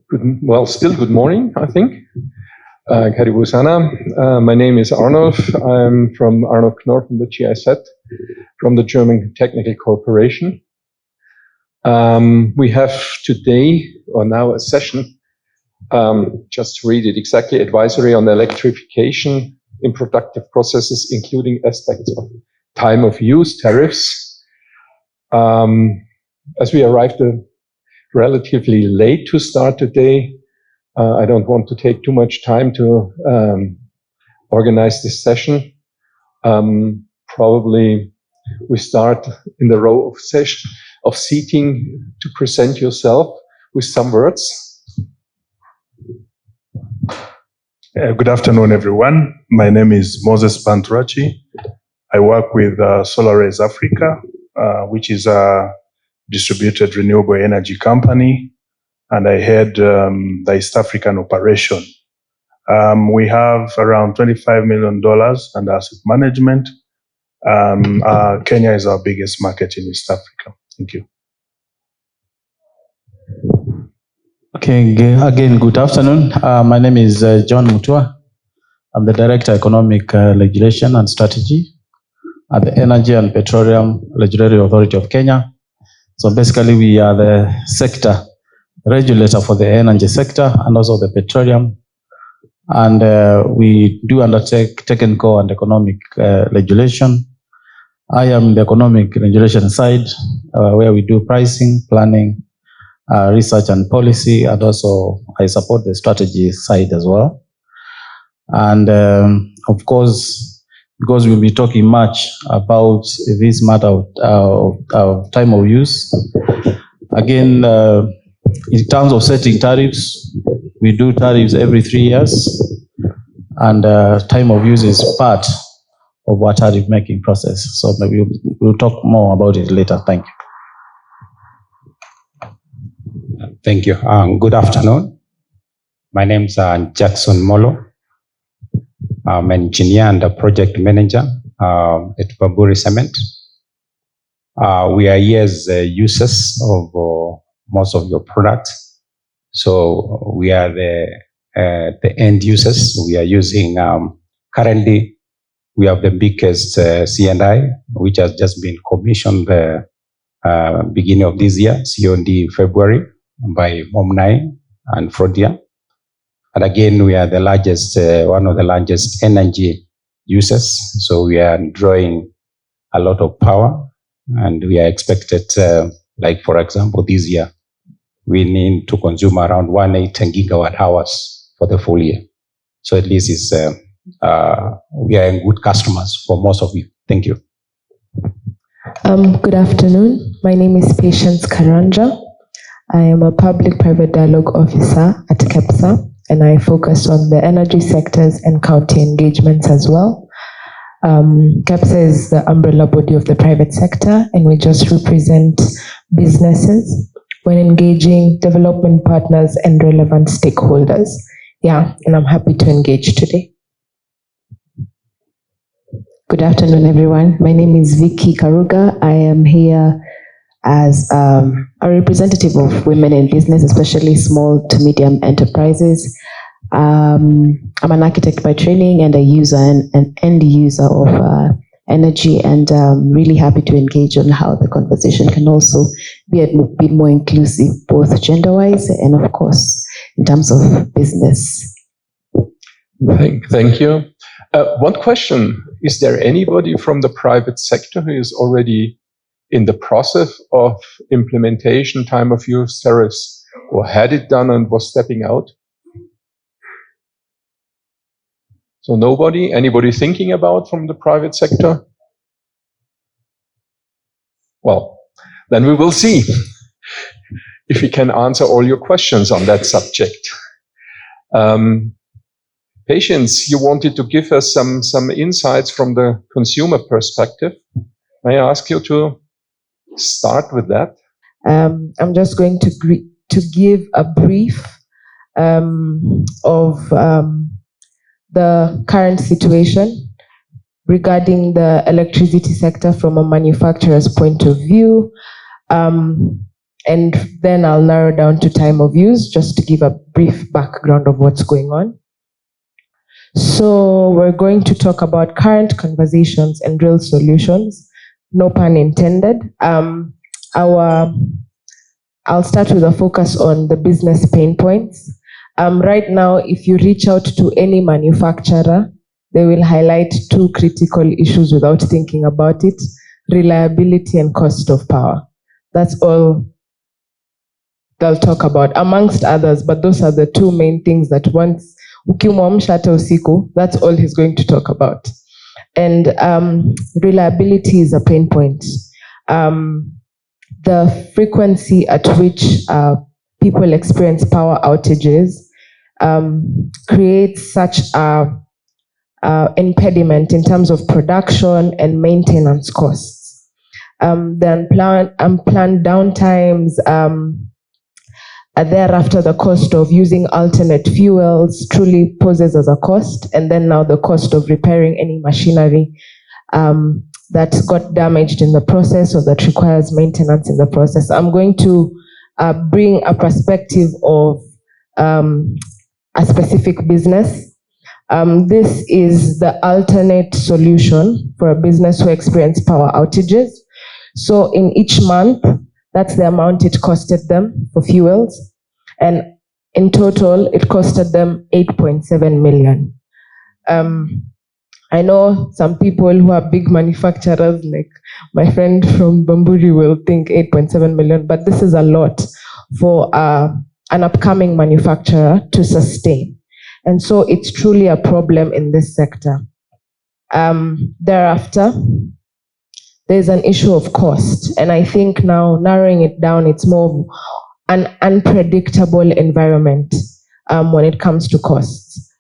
Still good morning, I think. Karibu sana. My name is Arnuff. I'm from Arnuff Knorr from the GIZ, from the German Technical Corporation. We have today, or now, a session, just to read it exactly, advisory on electrification in productive processes, including aspects of time of use, tariffs. As we arrived relatively late to start today, I don't want to take too much time to organize this session. Probably we start in the row of seating to present yourself with some words. Good afternoon, everyone. My name is Moses Banturaki. I work with SolarRays Africa, which is a distributed renewable energy company, and I head the East African operation. We have around $25 million under asset management. Kenya is our biggest market in East Africa. Thank you. Okay, again, good afternoon. My name is John Mutua. I'm the Director Economic Regulation and Strategy at the Energy and Petroleum Regulatory Authority of Kenya. So basically, we are the sector regulator for the energy sector and also the petroleum. And we do undertake technical and economic regulation. I am the economic regulation side, where we do pricing, planning, research and policy, and also I support the strategy side as well. And of course, because we'll be talking much about this matter of time of use. Again, in terms of setting tariffs, we do tariffs every 3 years, and time of use is part of our tariff making process. So maybe we'll talk more about it later. Thank you. Thank you. Good afternoon. My name is Jackson Molo. I'm an engineer and a project manager at Bamburi Cement. We are here as users of most of your products. So we are the end users. We are using, currently, we have the biggest C&I, which has just been commissioned the beginning of this year, COD February, by Momnai and Frontier. And again, we are the largest, one of the largest energy users. So we are drawing a lot of power, and we are expected, like for example, this year, we need to consume around 180 gigawatt hours for the full year. So at least it's, we are good customers for most of you. Thank you. Good afternoon. My name is Patience Karanja. I am a public-private dialogue officer at KEPSA, and I focus on the energy sectors and county engagements as well. KEPSA is the umbrella body of the private sector, and we just represent businesses when engaging development partners and relevant stakeholders. Yeah, and I'm happy to engage today. Good afternoon, everyone. My name is Vicky Karuga. I am here as a representative of women in business, especially small to medium enterprises. I'm an architect by training and a user and an end user of energy, and really happy to engage on how the conversation can also be a bit more inclusive, both gender-wise and of course, in terms of business. Thank you. One question, is there anybody from the private sector who is already in the process of implementation, time of use tariffs, or had it done and was stepping out? So nobody? Anybody thinking about from the private sector? Well, then we will see if we can answer all your questions on that subject. Patience, you wanted to give us some insights from the consumer perspective. May I ask you to start with that? I'm just going to give a brief of the current situation regarding the electricity sector from a manufacturer's point of view. And then I'll narrow down to time of use, just to give a brief background of what's going on. So we're going to talk about current conversations and real solutions, no pun intended. I'll start with a focus on the business pain points. Right now, if you reach out to any manufacturer, they will highlight two critical issues without thinking about it: reliability and cost of power. That's all they'll talk about, amongst others, but those are the two main things that once ukimwamsha hata usiku, that's all he's going to talk about. And reliability is a pain point. The frequency at which people experience power outages creates such an impediment in terms of production and maintenance costs. The unplanned downtimes are thereafter the cost of using alternate fuels truly poses as a cost, and then now the cost of repairing any machinery that got damaged in the process or that requires maintenance in the process. I'm going to bring a perspective of a specific business. This is the alternate solution for a business who experienced power outages. So in each month, that's the amount it costed them for fuels. And in total, it costed them 8.7 million. I know some people who are big manufacturers, like my friend from Bamburi, will think 8.7 million, but this is a lot for an upcoming manufacturer to sustain. And so it's truly a problem in this sector. Thereafter, there's an issue of cost. And I think now, narrowing it down, it's more of an unpredictable environment when it comes to costs.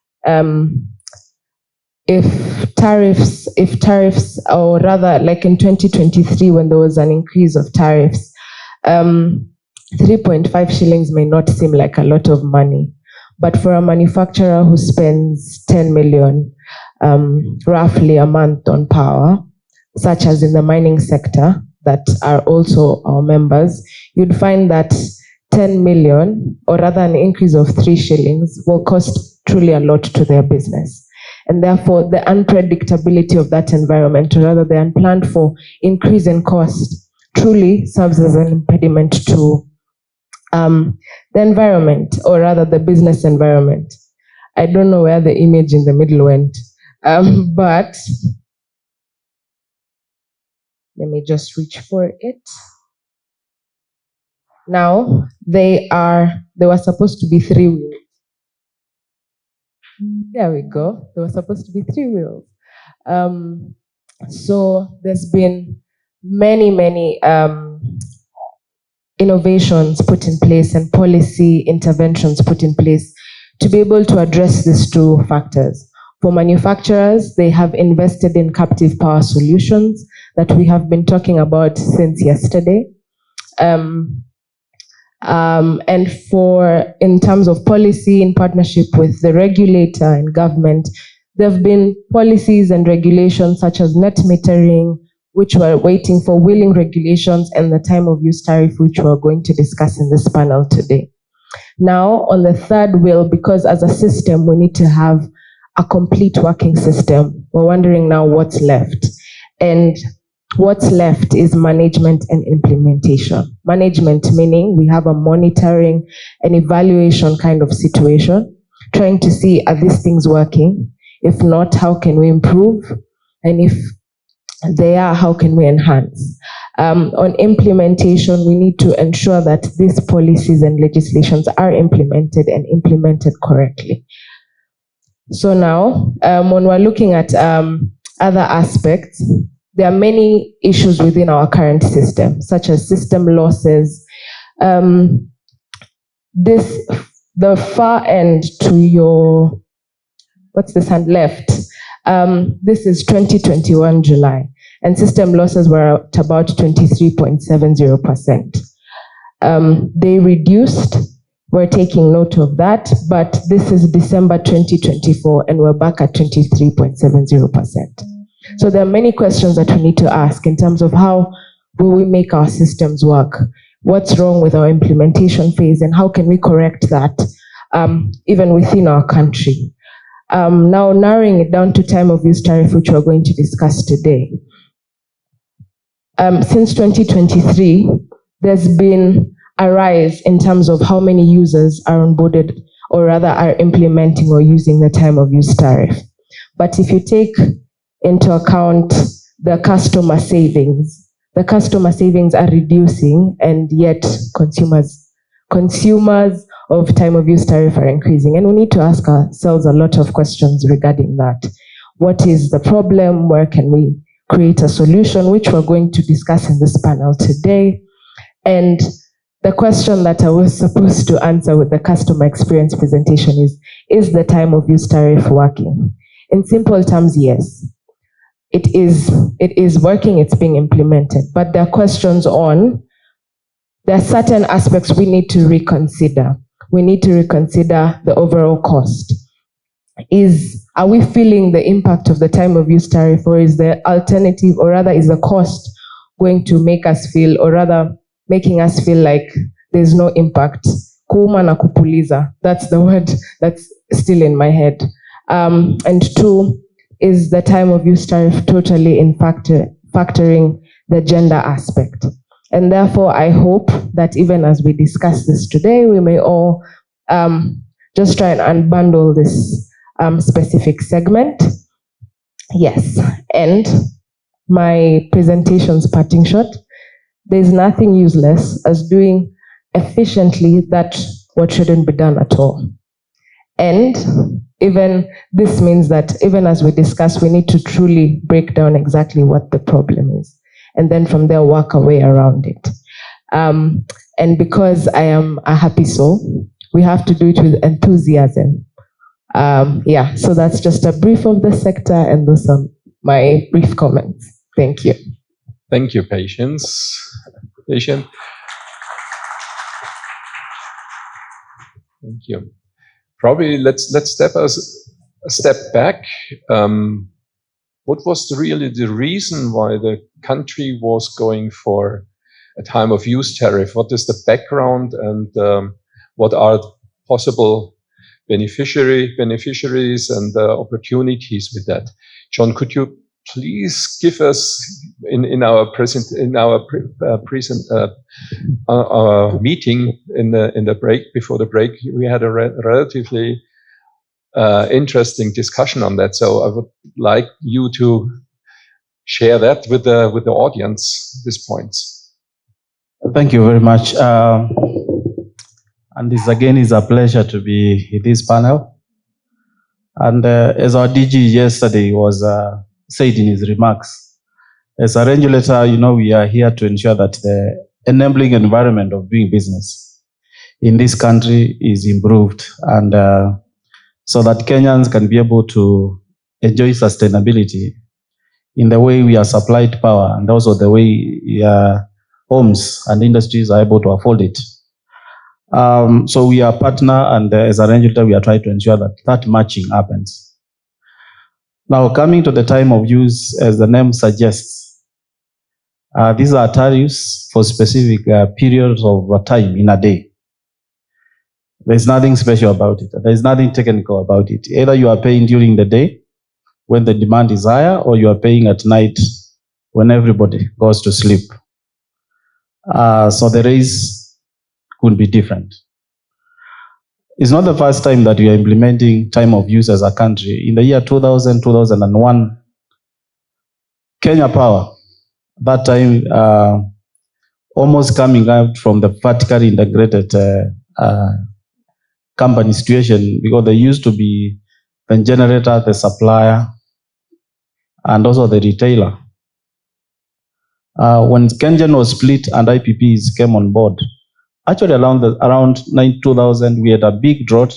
If tariffs, or rather like in 2023 when there was an increase of tariffs, 3.5 shillings may not seem like a lot of money, but for a manufacturer who spends 10 million roughly a month on power, such as in the mining sector that are also our members, you'd find that 10 million, or rather an increase of 3 shillings, will cost truly a lot to their business. And therefore, the unpredictability of that environment, or rather the unplanned for increase in cost, truly serves as an impediment to the environment, or rather the business environment. I don't know where the image in the middle went, but let me just reach for it. Now, they were supposed to be 3 wheels. There we go. There were supposed to be 3 wheels. So there's been many innovations put in place and policy interventions put in place to be able to address these two factors. For manufacturers, they have invested in captive power solutions that we have been talking about since yesterday. And in terms of policy, in partnership with the regulator and government, there have been policies and regulations such as net metering, which we're waiting for, wheeling regulations, and the time of use tariff, which we're going to discuss in this panel today. Now, on the third wheel, because as a system, we need to have a complete working system, we're wondering now what's left. And what's left is management and implementation. Management meaning we have a monitoring and evaluation kind of situation, trying to see, are these things working? If not, how can we improve? And if they are, how can we enhance? On implementation, we need to ensure that these policies and legislations are implemented and implemented correctly. So now, when we're looking at other aspects, there are many issues within our current system, such as system losses. The far end to your, what's this hand left? This is 2021 July, and system losses were at about 23.70%. They reduced, we're taking note of that, but this is December 2024, and we're back at 23.70%. So there are many questions that we need to ask in terms of how will we make our systems work. what's wrong with our implementation phase, and how can we correct that even within our country. Now, narrowing it down to time of use tariff, which we're going to discuss today. Since 2023, there's been a rise in terms of how many users are onboarded, or rather are implementing or using the time of use tariff. But if you take into account the customer savings are reducing, and yet consumers of time of use tariff are increasing. And we need to ask ourselves a lot of questions regarding that. What is the problem? Where can we create a solution, which we're going to discuss in this panel today? And the question that I was supposed to answer with the customer experience presentation is the time of use tariff working? In simple terms, yes. It is working, it's being implemented. But there are questions on, there are certain aspects we need to reconsider. We need to reconsider the overall cost. Are we feeling the impact of the time of use tariff, or is the alternative, or rather is the cost going to make us feel, or rather making us feel like there's no impact? Kuuma na kupuliza, that's the word that's still in my head. And two, is the time of use tariff totally in factoring the gender aspect? And therefore, I hope that even as we discuss this today, we may all just try and unbundle this specific segment. Yes, and my presentation's parting shot. There's nothing useless as doing efficiently that what shouldn't be done at all. And even this means that even as we discuss, we need to truly break down exactly what the problem is, and then from there work our way around it. And because I am a happy soul, we have to do it with enthusiasm. So that's just a brief of the sector, and those are my brief comments. Thank you. Thank you, Patience. Thank you. Probably let's step a step back. What was really the reason why the country was going for a time of use tariff? What is the background, and what are possible beneficiaries and opportunities with that? John, could you please give us in our meeting in the break, before the break, we had a relatively interesting discussion on that. So I would like you to share that with the audience, these points. Thank you very much. And this again is a pleasure to be in this panel. And as our DG yesterday was said in his remarks, as a regulator, we are here to ensure that the enabling environment of doing business in this country is improved, and so that Kenyans can be able to enjoy sustainability in the way we are supplied power, and also the way homes and industries are able to afford it. So we are a partner, and as a regulator, we are trying to ensure that that matching happens. Now, coming to the time of use, as the name suggests, these are tariffs for specific periods of time in a day. There's nothing special about it. There's nothing technical about it. Either you are paying during the day when the demand is higher, or you are paying at night when everybody goes to sleep. So the rates could be different. It's not the first time that we are implementing time of use as a country. In the year 2000, 2001, Kenya Power, that time almost coming out from the vertically integrated company situation, because there used to be the generator, the supplier, and also the retailer. When KenGen was split and IPPs came on board, actually around 2000, we had a big drought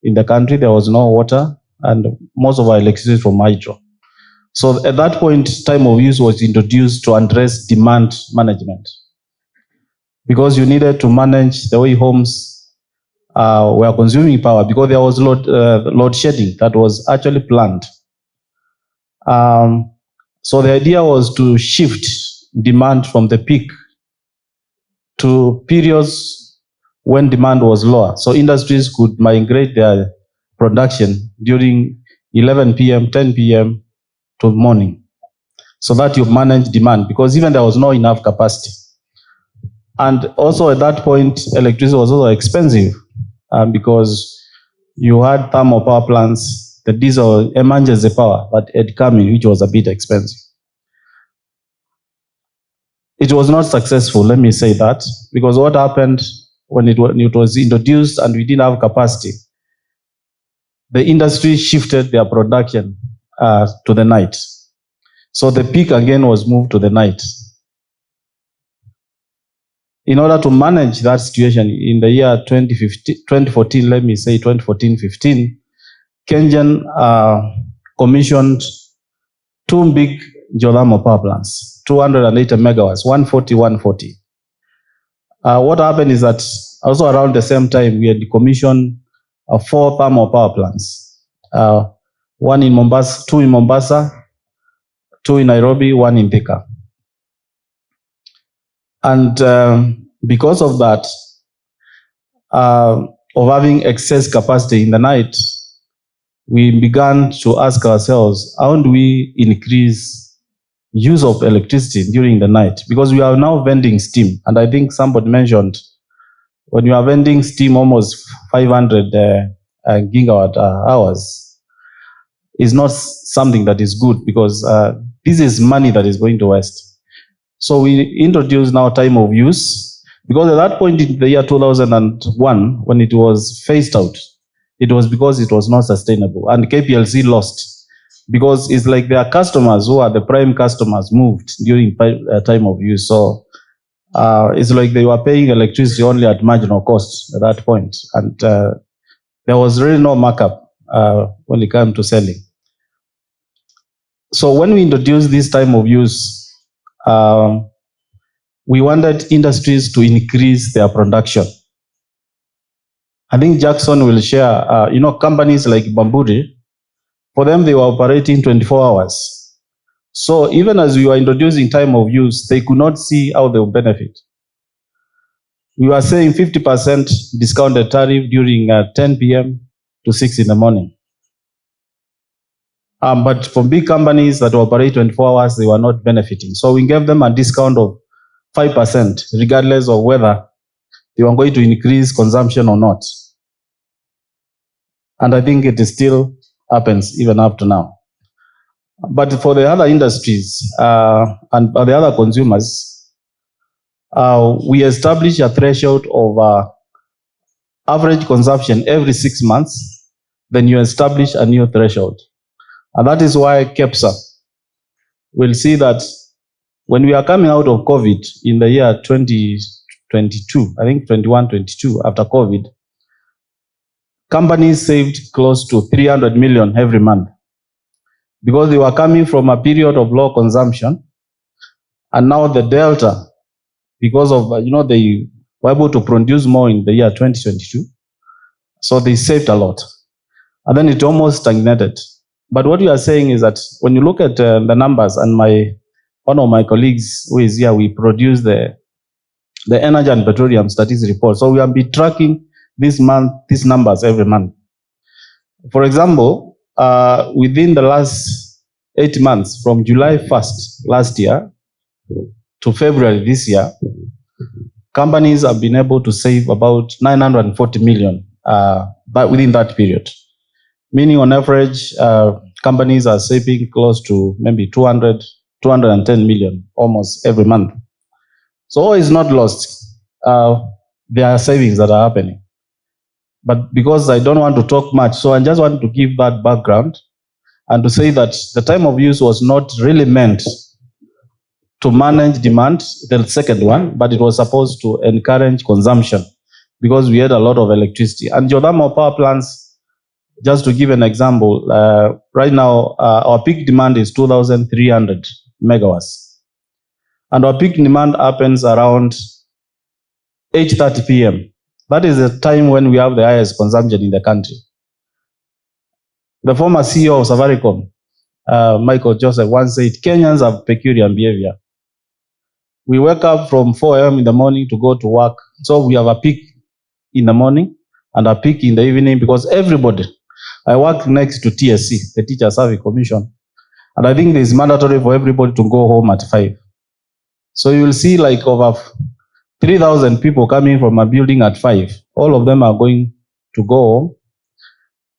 in the country. There was no water, and most of our electricity from hydro. So at that point, time of use was introduced to address demand management, because you needed to manage the way homes were consuming power, because there was load shedding that was actually planned. So the idea was to shift demand from the peak to periods when demand was lower. So industries could migrate their production during 11 p.m., 10 p.m. to morning, so that you manage demand, because even there was not enough capacity. And also at that point, electricity was also expensive because you had thermal power plants, the diesel emergency power that had come in, which was a bit expensive. It was not successful, let me say that, because what happened when it was introduced and we didn't have capacity, the industry shifted their production to the night. So the peak again was moved to the night. In order to manage that situation in the year 2014, let me say 2014-15, KenGen commissioned two big geothermal power plants, 280 megawatts, 140, 140. What happened is that also around the same time, we had commissioned 4 thermal power plants, one in Mombasa, 2 in Mombasa, 2 in Nairobi, 1 in Thika. And because of that, of having excess capacity in the night, we began to ask ourselves, how do we increase use of electricity during the night? Because we are now vending steam. And I think somebody mentioned, when you are vending steam almost 500 gigawatt hours, is not something that is good, because this is money that is going to waste. So we introduced now time of use, because at that point in the year 2001, when it was phased out, it was because it was not sustainable, and KPLC lost, because it's like their customers, who are the prime customers, moved during time of use. So it's like they were paying electricity only at marginal cost at that point, and there was really no markup when it came to selling. So when we introduced this time of use, we wanted industries to increase their production. I think Jackson will share, companies like Bamburi, for them, they were operating 24 hours. So even as we were introducing time of use, they could not see how they would benefit. We were saying 50% discounted tariff during 10 p.m. to 6 in the morning. But for big companies that operate 24 hours, they were not benefiting. So we gave them a discount of 5%, regardless of whether they were going to increase consumption or not. And I think it still happens even up to now. But for the other industries and the other consumers, we established a threshold of average consumption every 6 months. Then you establish a new threshold. And that is why KEPSA will see that when we are coming out of COVID in the year 2022, I think 21-22, after COVID, companies saved close to 300 million every month, because they were coming from a period of low consumption, and now the delta, because of they were able to produce more in the year 2022, so they saved a lot, and then it almost stagnated. But what we are saying is that when you look at the numbers, and one of my colleagues who is here, we produce the Energy and Petroleum Statistics Report, so we have been tracking these numbers every month. For example, within the last 8 months, from July 1st last year to February this year, companies have been able to save about 940 million but within that period. Meaning on average, companies are saving close to maybe 210 million almost every month. So all is not lost. There are savings that are happening. But because I don't want to talk much, so I just want to give that background and to say that the time of use was not really meant to manage demand, the second one, but it was supposed to encourage consumption, because we had a lot of electricity. And geothermal power plants, just to give an example, right now our peak demand is 2,300 megawatts. And our peak demand happens around 8:30 p.m. That is the time when we have the highest consumption in the country. The former CEO of Safaricom, Michael Joseph, once said, Kenyans have peculiar behavior. We wake up from 4 a.m. in the morning to go to work. So we have a peak in the morning and a peak in the evening because everybody, I work next to TSC, the Teacher Service Commission. And I think it's mandatory for everybody to go home at 5. So you will see like over 3,000 people coming from a building at 5. All of them are going to go home.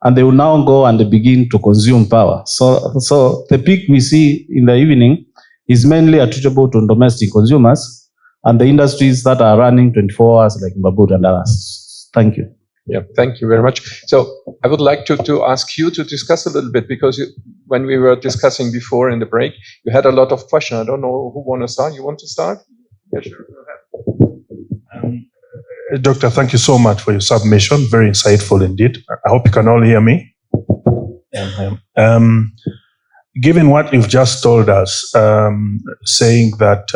And they will now go and begin to consume power. So the peak we see in the evening is mainly attributable to domestic consumers and the industries that are running 24 hours like Mbabut and others. Thank you. Yeah, thank you very much. So I would like to ask you to discuss a little bit because when we were discussing before in the break, you had a lot of questions. I don't know who want to start. You want to start? Yeah, sure. Go ahead. Doctor, thank you so much for your submission. Very insightful indeed. I hope you can all hear me. Given what you've just told us, saying that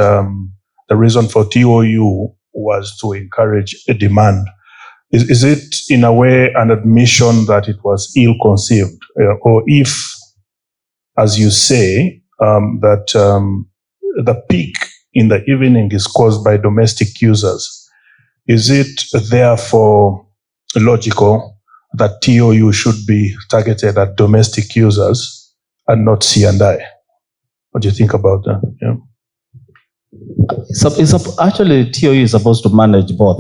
the reason for TOU was to encourage a demand, is it in a way an admission that it was ill-conceived? Or if, as you say, that the peak in the evening is caused by domestic users, is it therefore logical that TOU should be targeted at domestic users and not C&I? What do you think about that? Yeah. Actually, TOU is supposed to manage both.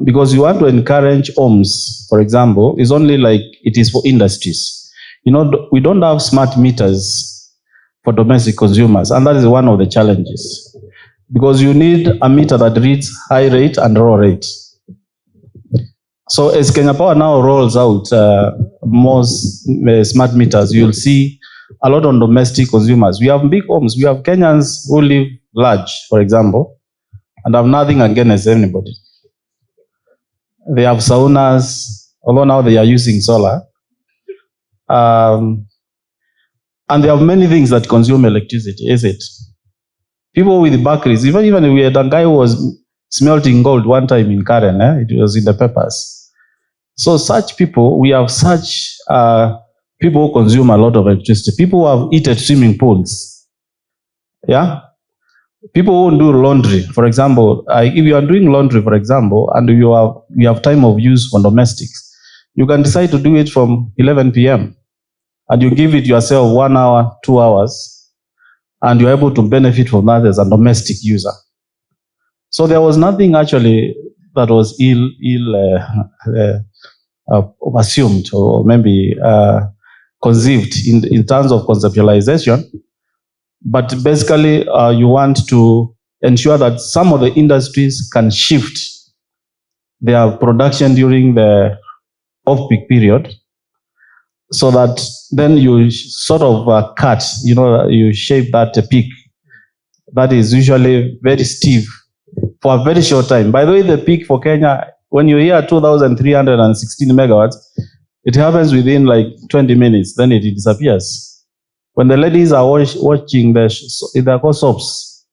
Because you want to encourage homes, for example, is only like it is for industries. You know, we don't have smart meters for domestic consumers, and that is one of the challenges. Because you need a meter that reads high rate and low rate. So as Kenya Power now rolls out more smart meters, you'll see a lot of domestic consumers. We have big homes. We have Kenyans who live large, for example, and have nothing against anybody. They have saunas, although now they are using solar. And they have many things that consume electricity, is it? People with bakeries, even we had a guy who was smelting gold one time in Karen, it was in the papers. So such people, we have such people who consume a lot of electricity. People who have heated swimming pools. Yeah? People who do laundry, for example, if you are doing laundry, for example, and you have time of use for domestics, you can decide to do it from 11 p.m. and you give it yourself 1 hour, 2 hours, and you're able to benefit from that as a domestic user. So there was nothing actually that was assumed or maybe conceived in terms of conceptualization. But basically, you want to ensure that some of the industries can shift their production during the off-peak period so that then you sort of cut, you shape that peak that is usually very steep for a very short time. By the way, the peak for Kenya, when you hear 2,316 megawatts, it happens within like 20 minutes, then it disappears. When the ladies are watching they're called soaps,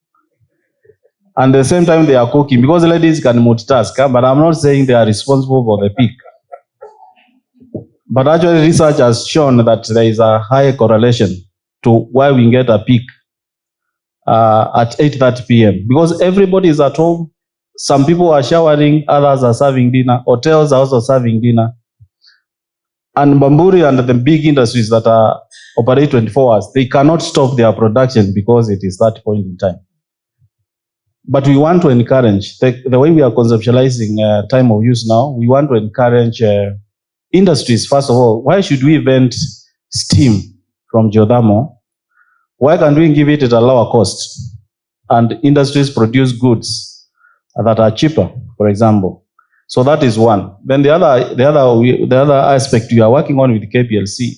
and at the same time they are cooking, because the ladies can multitask, but I'm not saying they are responsible for the peak. But actually research has shown that there is a high correlation to why we get a peak at 8:30 p.m. Because everybody is at home, some people are showering, others are serving dinner, hotels are also serving dinner. And Bamburi and the big industries that operate 24 hours, they cannot stop their production because it is that point in time. But we want to encourage, the way we are conceptualizing time of use now, we want to encourage industries, first of all. Why should we vent steam from geothermal? Why can't we give it at a lower cost? And industries produce goods that are cheaper, for example. So that is one. Then the other aspect we are working on with KPLC,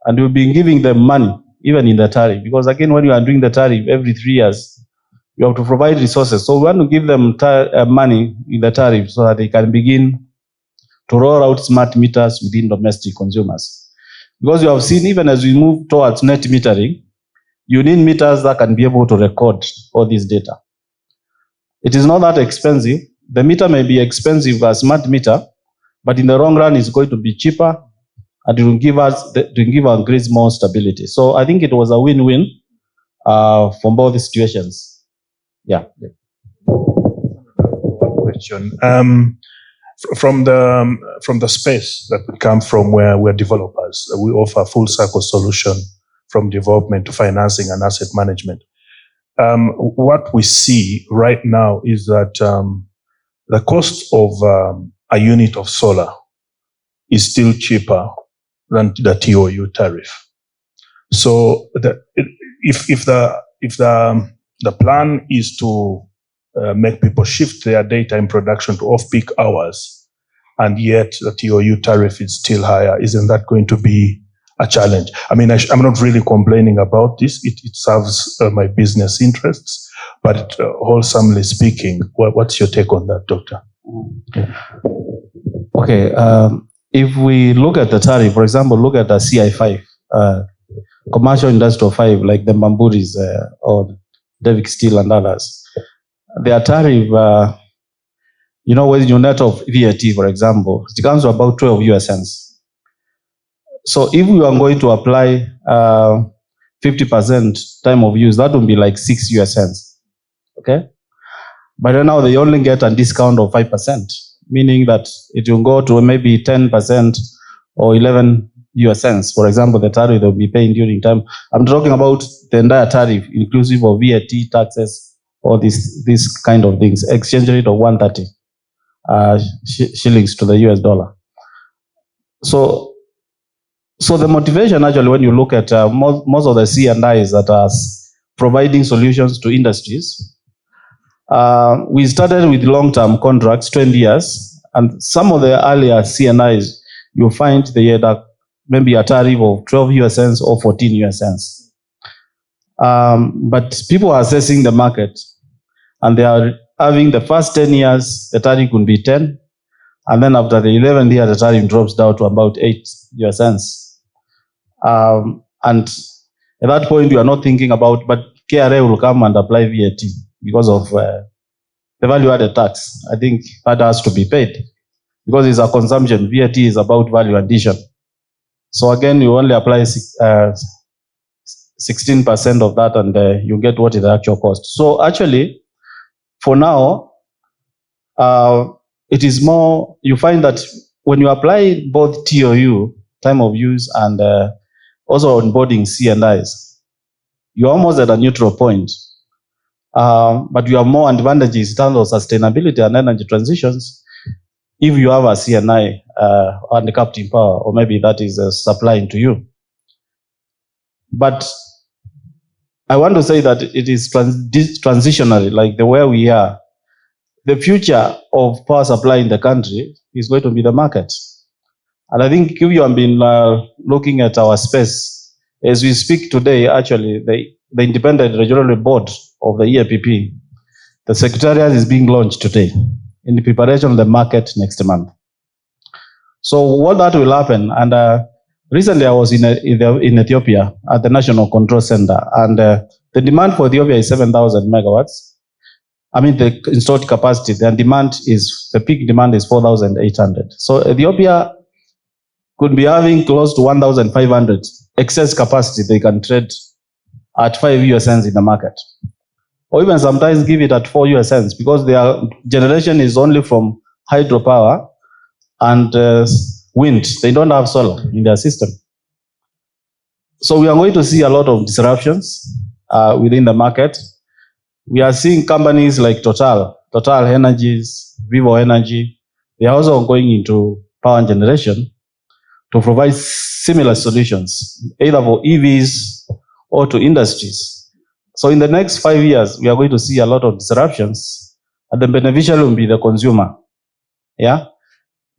and we've been giving them money, even in the tariff, because again, when you are doing the tariff every 3 years, you have to provide resources. So we want to give them money in the tariff so that they can begin to roll out smart meters within domestic consumers. Because you have seen, even as we move towards net metering, you need meters that can be able to record all this data. It is not that expensive. The meter may be expensive as smart meter, but in the long run, it's going to be cheaper, and it will give our grids more stability. So I think it was a win-win from both situations. Yeah. Question. From the space that we come from, where we're developers, we offer full cycle solution from development to financing and asset management. What we see right now is that the cost of a unit of solar is still cheaper than the TOU tariff. So if the plan is to make people shift their daytime production to off-peak hours, and yet the TOU tariff is still higher, isn't that going to be a challenge? I mean, I'm not really complaining about this. It serves my business interests, but wholesomely speaking, what's your take on that, Doctor? Okay. If we look at the tariff, for example, look at the CI5, commercial industrial 5, like the Bamburis or Devik Steel and others. Their tariff, when you net off VAT, for example, it comes to about 12 US cents. So if we are going to apply 50% time of use, that would be like 6 US cents. Okay? But right now they only get a discount of 5%, meaning that it will go to maybe 10% or 11 US cents. For example, the tariff they'll be paying during time. I'm talking about the entire tariff, inclusive of VAT, taxes, all these kind of things. Exchange rate of 130 shillings to the US dollar. So the motivation actually, when you look at most of the C&Is that are providing solutions to industries, we started with long-term contracts, 20 years, and some of the earlier C&Is, you'll find they had maybe a tariff of 12 US cents or 14 US cents. But people are assessing the market, and they are having the first 10 years, the tariff could be 10, and then after the 11th year, the tariff drops down to about 8 US cents. And at that point, you are not thinking about, but KRA will come and apply VAT because of the value-added tax. I think that has to be paid because it's a consumption. VAT is about value addition. So again, you only apply 16% of that, and you get what is the actual cost. So actually, for now, it is more, you find that when you apply both TOU, time of use, and also onboarding C&Is, you're almost at a neutral point. But you have more advantages in terms of sustainability and energy transitions if you have a C&I handicapped in power, or maybe that is supplying to you. But I want to say that it is transitionary, like the way we are. The future of power supply in the country is going to be the market. And I think if you have been looking at our space, as we speak today, actually, the Independent Regulatory Board of the EAPP, the Secretariat is being launched today in the preparation of the market next month. So what that will happen, and recently I was in Ethiopia at the National Control Center, and the demand for Ethiopia is 7,000 megawatts. I mean, the installed capacity, the peak demand is 4,800. So Ethiopia could be having close to 1,500 excess capacity they can trade at 5 US cents in the market. Or even sometimes give it at 4 US cents because their generation is only from hydropower and wind. They don't have solar in their system. So we are going to see a lot of disruptions within the market. We are seeing companies like Total Energies, Vivo Energy. They are also going into power generation to provide similar solutions, either for EVs or to industries. So in the next 5 years, we are going to see a lot of disruptions, and the beneficiary will be the consumer. Yeah,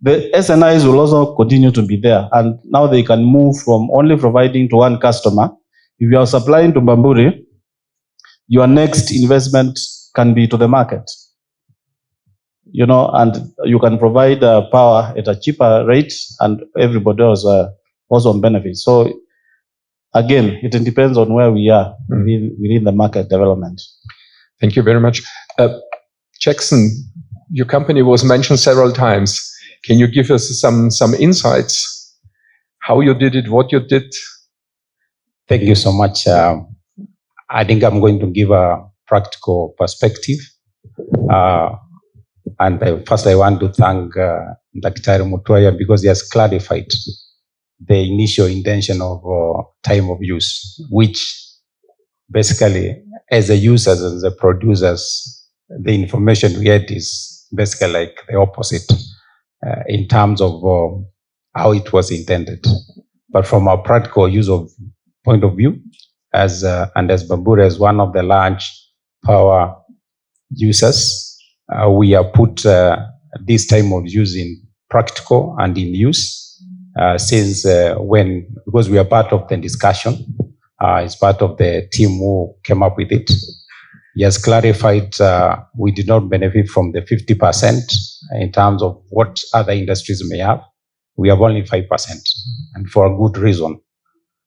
the SNIs will also continue to be there, and now they can move from only providing to one customer. If you are supplying to Bamburi, your next investment can be to the market. And you can provide power at a cheaper rate, and everybody else also benefits. So again, it depends on where we are within the market development. Thank you very much. Jackson, your company was mentioned several times. Can you give us some insights? How you did it, what you did? Thank you so much. I think I'm going to give a practical perspective. First, I want to thank Dr. Mutua because he has clarified the initial intention of time of use, which basically, as the users and the producers, the information we get is basically like the opposite in terms of how it was intended. But from a practical use of point of view, as Bamburi as one of the large power users, we have put this time of use in practical and in use since because we are part of the discussion, it's part of the team who came up with it. He has clarified we did not benefit from the 50% in terms of what other industries may have. We have only 5%, and for a good reason.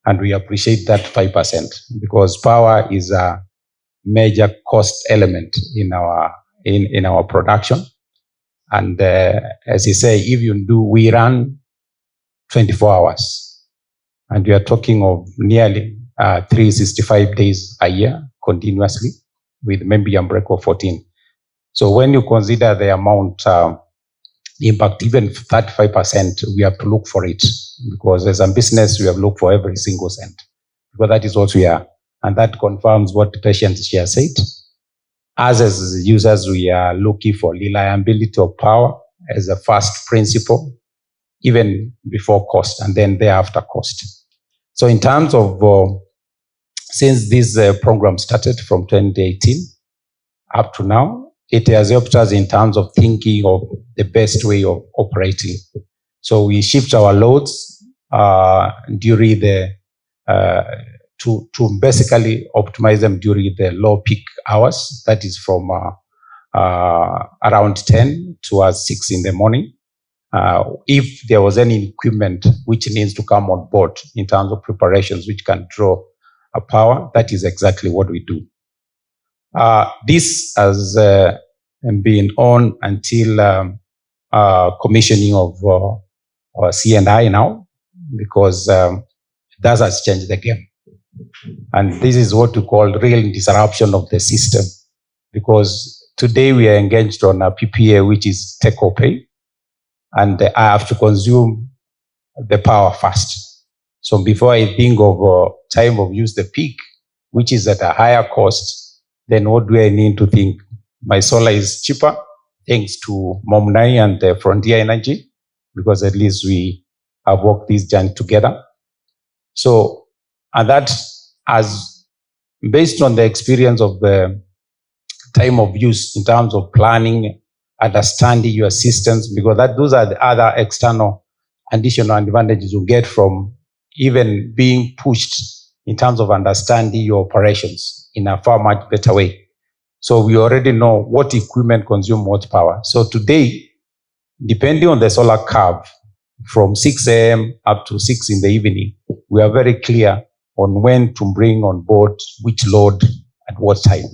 And we appreciate that 5% because power is a major cost element in our production. And as you say, we run 24 hours, and we are talking of nearly 365 days a year continuously, with maybe a break of 14. So when you consider the amount impact, even 35%, we have to look for it, because as a business, we have looked for every single cent, because that is what we are. And that confirms what the patient here said. As users, we are looking for reliability of power as a first principle, even before cost, and then thereafter cost. So in terms of, since this program started from 2018 up to now, it has helped us in terms of thinking of the best way of operating. So we shift our loads during the, to basically optimize them during the low peak hours. That is from around 10 to 6 in the morning. If there was any equipment which needs to come on board in terms of preparations which can draw a power, that is exactly what we do. This has been on until commissioning of C&I now, because that has changed the game. And this is what we call real disruption of the system, because today we are engaged on a PPA, which is take or pay, and I have to consume the power first. So before I think of time of use, the peak, which is at a higher cost, then what do I need to think? My solar is cheaper, thanks to Momnai and the Frontier Energy, because at least we have worked this journey together. So, and that as based on the experience of the time of use in terms of planning, understanding your systems, because those are the other external additional advantages you get from even being pushed in terms of understanding your operations in a far much better way. So we already know what equipment consume what power. So today, depending on the solar curve, from 6 a.m. up to 6 in the evening, we are very clear on when to bring on board which load at what time.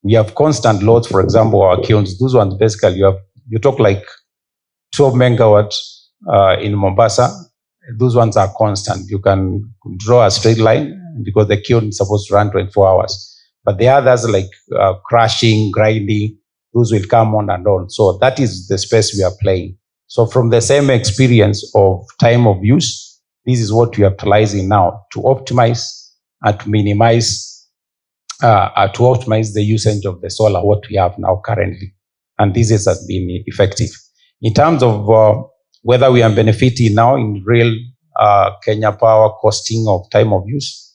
We have constant loads, for example, our kilns, those ones basically you talk like 12 megawatts in Mombasa. Those ones are constant. You can draw a straight line because the kiln is supposed to run 24 hours. But the others like crushing, grinding, those will come on and on. So that is the space we are playing. So from the same experience of time of use, this is what we are utilizing now to optimize and to minimize the usage of the solar, what we have now currently. And this has been effective. In terms of whether we are benefiting now in real Kenya Power costing of time of use,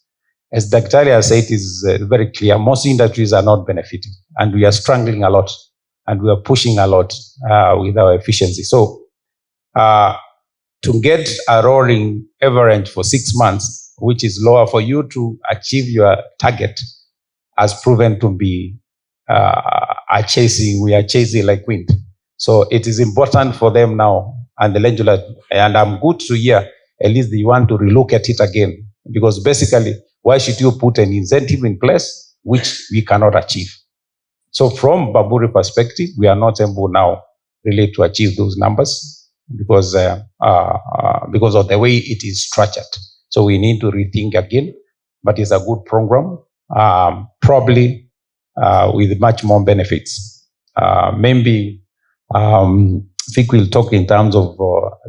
as Dr. has said, is very clear. Most industries are not benefiting, and we are struggling a lot, and we are pushing a lot with our efficiency. So to get a rolling average for 6 months, which is lower for you to achieve your target, has proven to be we are chasing like wind. So it is important for them now, and the legislature, and I'm good to hear, at least they want to relook at it again, because basically, why should you put an incentive in place which we cannot achieve? So from Bamburi perspective, we are not able now really to achieve those numbers because of the way it is structured. So we need to rethink again, but it's a good program. Probably with much more benefits. Maybe Vicky will talk in terms of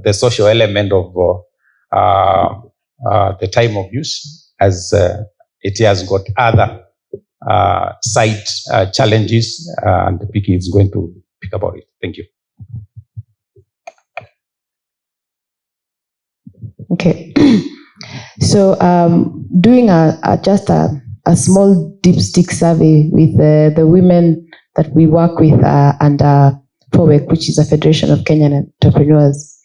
the social element of the time of use, as it has got other side challenges, and Vicky is going to speak about it. Thank you. Okay. So doing just a small dipstick survey with the women that we work with and FOWEC, which is a Federation of Kenyan Entrepreneurs,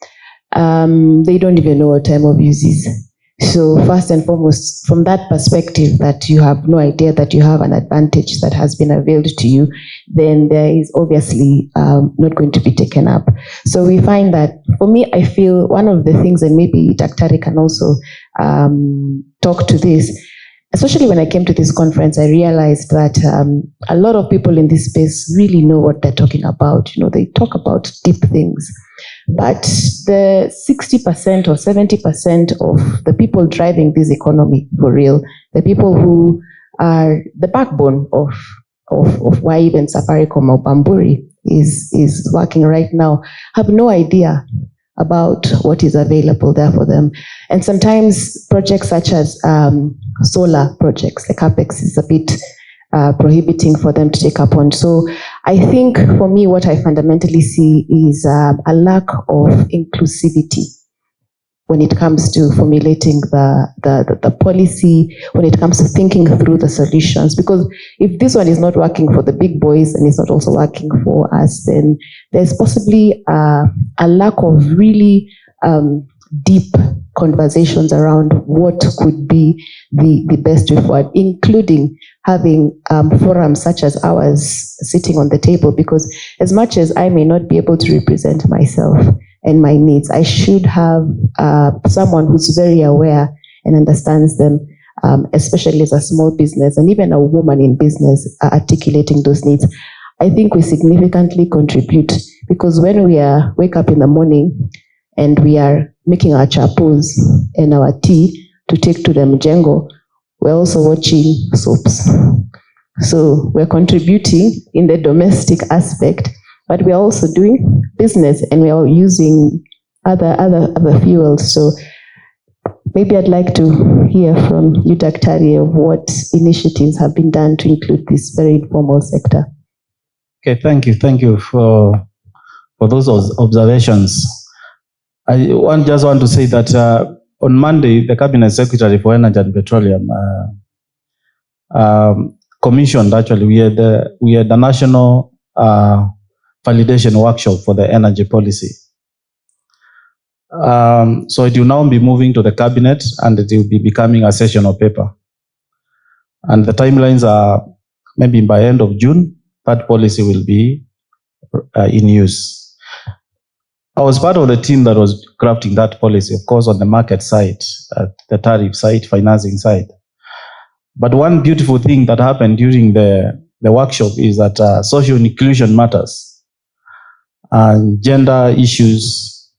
they don't even know what time of use is. So first and foremost, from that perspective, that you have no idea that you have an advantage that has been availed to you, then there is obviously not going to be taken up. So we find that, for me, I feel one of the things, and maybe Daktari can also talk to this, especially when I came to this conference, I realized that a lot of people in this space really know what they're talking about. You know, they talk about deep things. But the 60% or 70% of the people driving this economy for real, the people who are the backbone of why even Safaricom or Bamburi is working right now, have no idea about what is available there for them. And sometimes projects such as solar projects, the capex is a bit prohibiting for them to take up on. So I think for me, what I fundamentally see is a lack of inclusivity when it comes to formulating the policy, when it comes to thinking through the solutions. Because if this one is not working for the big boys and it's not also working for us, then there's possibly a lack of really deep conversations around what could be the best way forward, including having forums such as ours sitting on the table. Because as much as I may not be able to represent myself and my needs, I should have someone who's very aware and understands them, especially as a small business and even a woman in business articulating those needs. I think we significantly contribute, because when we wake up in the morning and we are making our chapos and our tea to take to the mjengo, we're also watching soaps. So we're contributing in the domestic aspect, but we're also doing business and we are using other fuels. So maybe I'd like to hear from you, Daktari, of what initiatives have been done to include this very informal sector. Okay, thank you for those observations. I just want to say that on Monday, the Cabinet Secretary for Energy and Petroleum commissioned, actually, we had a national validation workshop for the energy policy. So it will now be moving to the Cabinet and it will be becoming a sessional paper. And the timelines are maybe by end of June, that policy will be in use. I was part of the team that was crafting that policy, of course, on the market side, the tariff side, financing side. But one beautiful thing that happened during the workshop is that social inclusion matters, and gender issues,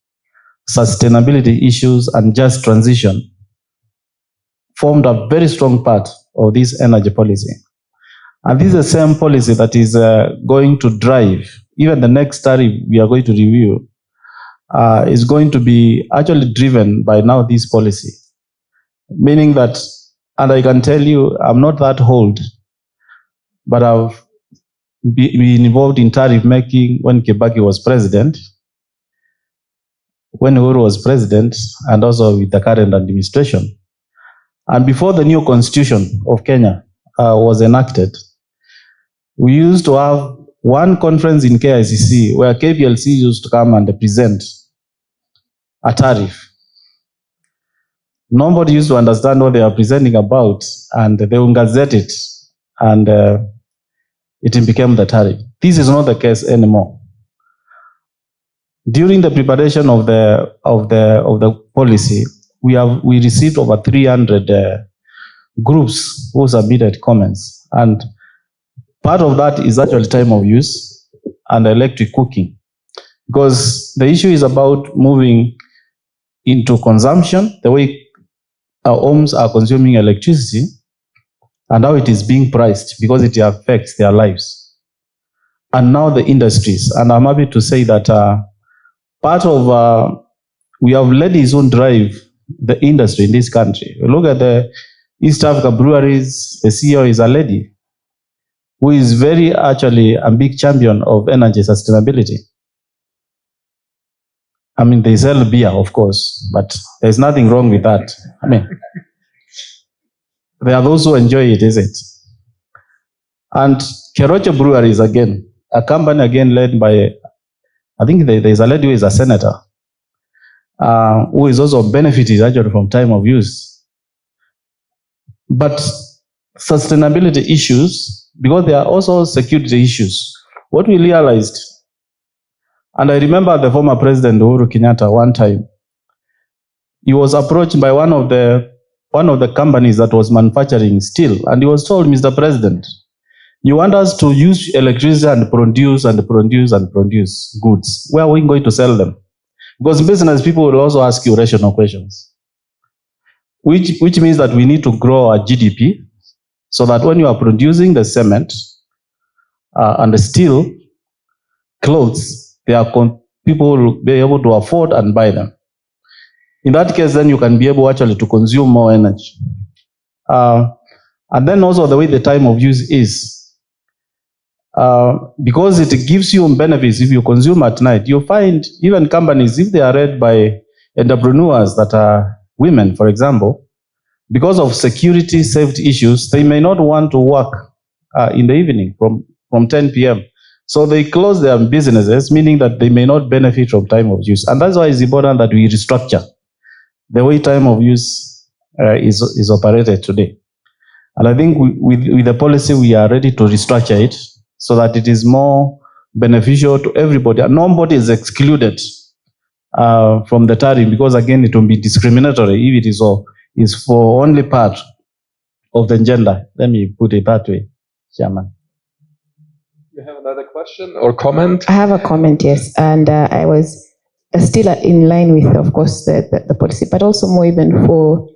sustainability issues, and just transition formed a very strong part of this energy policy. And this is the same policy that is going to drive, even the next tariff we are going to review, is going to be actually driven by now this policy. Meaning that, and I can tell you, I'm not that old, but I've been involved in tariff making when Kibaki was president, when Uhuru was president, and also with the current administration. And before the new constitution of Kenya was enacted, we used to have one conference in KICC where KPLC used to come and present a tariff. Nobody used to understand what they are presenting about, and they will gazette it, and it became the tariff. This is not the case anymore. During the preparation of the policy, we received over 300 groups who submitted comments, and part of that is actually time of use and electric cooking, because the issue is about moving into consumption, the way our homes are consuming electricity, and how it is being priced because it affects their lives. And now the industries, and I'm happy to say that part of, we have ladies who drive the industry in this country. Look at the East Africa breweries, the CEO is a lady who is very actually a big champion of energy sustainability. I mean, they sell beer, of course, but there's nothing wrong with that. I mean, there are those who enjoy it, is it? And Keroche Breweries, again, a company again led by, I think there's a lady who is a senator, who is also benefited actually from time of use. But sustainability issues, because there are also security issues. What we realized, and I remember the former president Uhuru Kenyatta one time, he was approached by one of the companies that was manufacturing steel, and he was told, Mr. President, you want us to use electricity and produce goods. Where are we going to sell them? Because business people will also ask you rational questions, which means that we need to grow our GDP so that when you are producing the cement and the steel, clothes, people will be able to afford and buy them. In that case, then you can be able actually to consume more energy. And then also the way the time of use is, because it gives you benefits if you consume at night. You find even companies, if they are led by entrepreneurs that are women, for example, because of security, safety issues, they may not want to work in the evening from 10 p.m. So they close their businesses, meaning that they may not benefit from time of use. And that's why it's important that we restructure the way time of use is operated today. And I think with the policy, we are ready to restructure it so that it is more beneficial to everybody. And nobody is excluded from the tariff, because again, it will be discriminatory if it is for only part of the gender. Let me put it that way, Chairman. You have another question or comment? I have a comment, yes. And I was still in line with, of course, the policy, but also more even for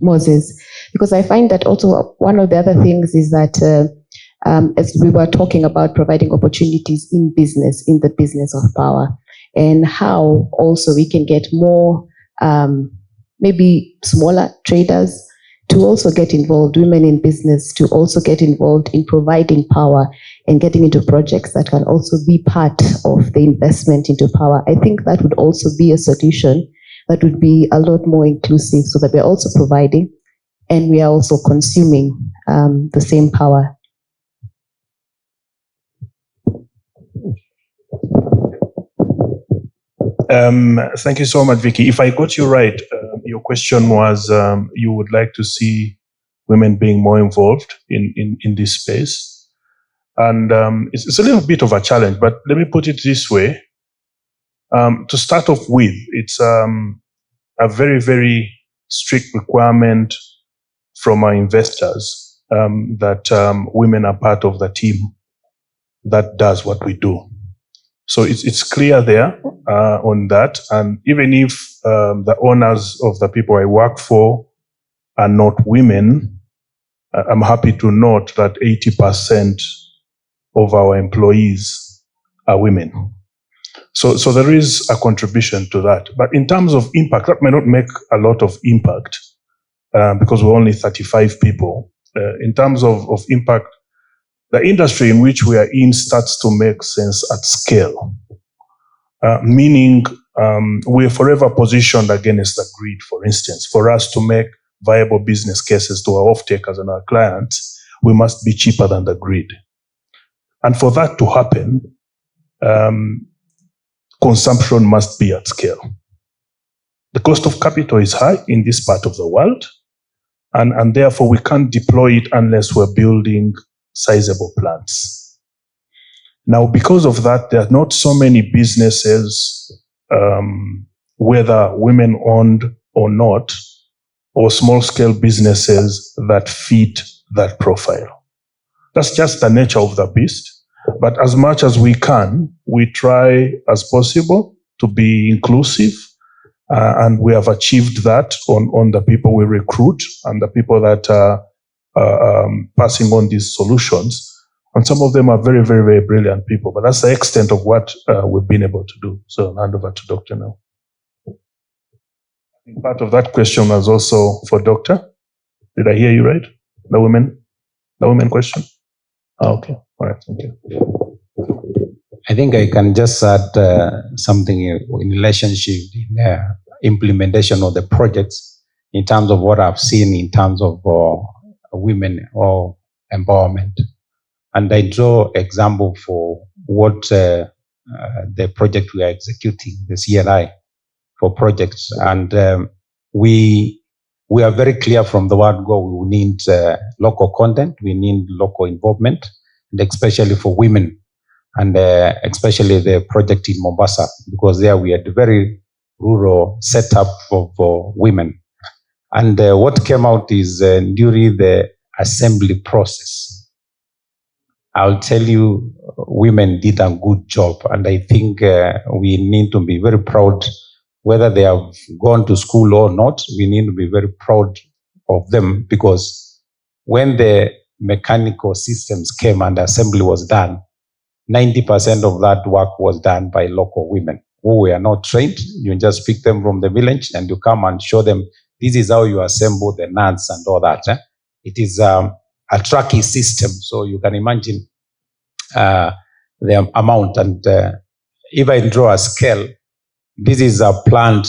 Moses, because I find that also one of the other things is that as we were talking about providing opportunities in the business of power, and how also we can get more maybe smaller traders to also get involved, women in business to also get involved in providing power and getting into projects that can also be part of the investment into power. I think that would also be a solution that would be a lot more inclusive, so that we're also providing and we are also consuming the same power. Thank you so much, Vicky. If I got you right, your question was you would like to see women being more involved in this space. And it's a little bit of a challenge, but let me put it this way. To start off with, it's a very, very strict requirement from our investors that women are part of the team that does what we do. So it's clear there on that. And even if the owners of the people I work for are not women, I'm happy to note that 80% of our employees are women. So there is a contribution to that. But in terms of impact, that may not make a lot of impact because we're only 35 people. In terms of impact, the industry in which we are in starts to make sense at scale, meaning we're forever positioned against the grid, for instance. For us to make viable business cases to our off-takers and our clients, we must be cheaper than the grid. And for that to happen, consumption must be at scale. The cost of capital is high in this part of the world, and therefore we can't deploy it unless we're building sizable plants. Now, because of that, there are not so many businesses, whether women-owned or not, or small-scale businesses that fit that profile. That's just the nature of the beast. But as much as we can, we try as possible to be inclusive, and we have achieved that on the people we recruit and the people that passing on these solutions. And some of them are very, very, very brilliant people. But that's the extent of what we've been able to do. So I'll hand over to Dr. now. I think part of that question was also for Doctor. Did I hear you right? The women question? Oh, okay. All right. Thank you. I think I can just add something in relationship in implementation of the projects in terms of what I've seen in terms of women or empowerment. And I draw example for what the project we are executing, the CLI for projects. And we are very clear from the word go, we need local content, we need local involvement, and especially for women. And especially the project in Mombasa, because there we had a very rural setup for women. And what came out is during the assembly process, I'll tell you, women did a good job. And I think we need to be very proud, whether they have gone to school or not, we need to be very proud of them, because when the mechanical systems came and assembly was done, 90% of that work was done by local women who were not trained. You just pick them from the village and you come and show them, this is how you assemble the nuts and all that. It is a tracky system, so you can imagine the amount. And if I draw a scale, this is a plant,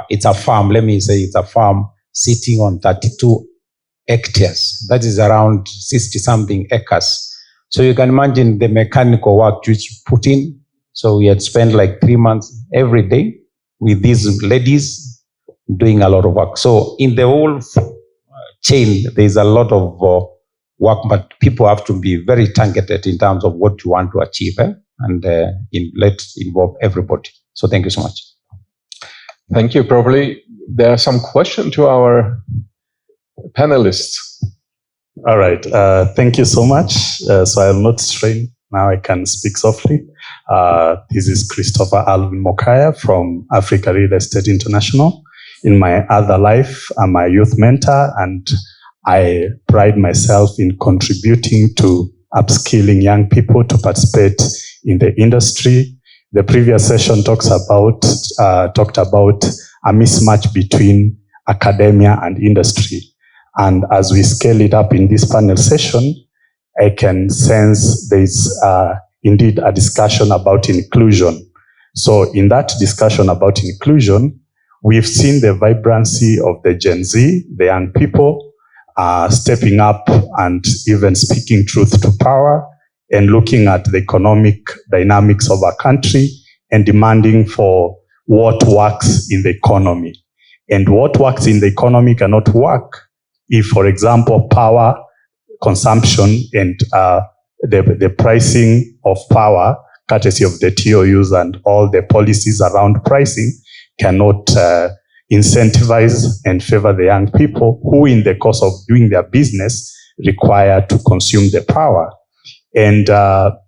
it's a farm, let me say it's a farm sitting on 32 hectares. That is around 60-something acres. So you can imagine the mechanical work which put in. So we had spent like 3 months every day with these ladies doing a lot of work. So in the whole chain, there's a lot of work, but people have to be very targeted in terms of what you want to achieve, and let's involve everybody. So thank you so much. Thank you. Probably there are some questions to our panelists. All right. Thank you so much. So I'll not strain. Now I can speak softly. This is Christopher Alvin Mokaya from Africa Real Estate International. In my other life, I'm a youth mentor, and I pride myself in contributing to upskilling young people to participate in the industry. The previous session talked about a mismatch between academia and industry. And as we scale it up in this panel session, I can sense there's indeed a discussion about inclusion. So in that discussion about inclusion, we've seen the vibrancy of the Gen Z, the young people, stepping up and even speaking truth to power and looking at the economic dynamics of our country and demanding for what works in the economy. And what works in the economy cannot work if, for example, power consumption and the pricing of power, courtesy of the TOUs and all the policies around pricing, cannot incentivize and favor the young people who, in the course of doing their business, require to consume the power. And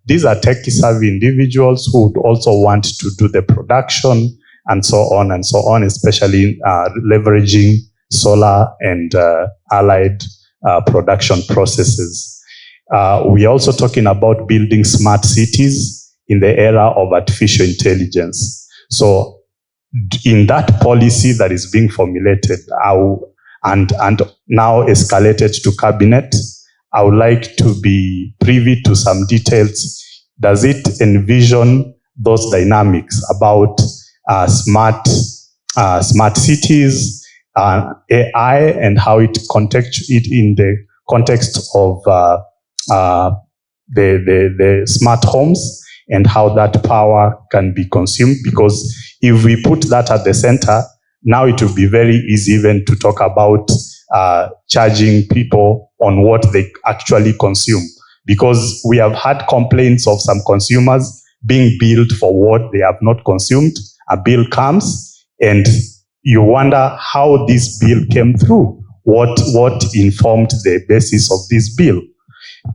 these are tech-savvy individuals who would also want to do the production and so on, especially leveraging solar and allied production processes. We're also talking about building smart cities in the era of artificial intelligence. So in that policy that is being formulated and now escalated to cabinet, I would like to be privy to some details. Does it envision those dynamics about smart cities, AI, and how it context it in the context of the smart homes and how that power can be consumed? Because if we put that at the center, now it will be very easy even to talk about charging people on what they actually consume. Because we have had complaints of some consumers being billed for what they have not consumed. A bill comes and you wonder how this bill came through. What informed the basis of this bill?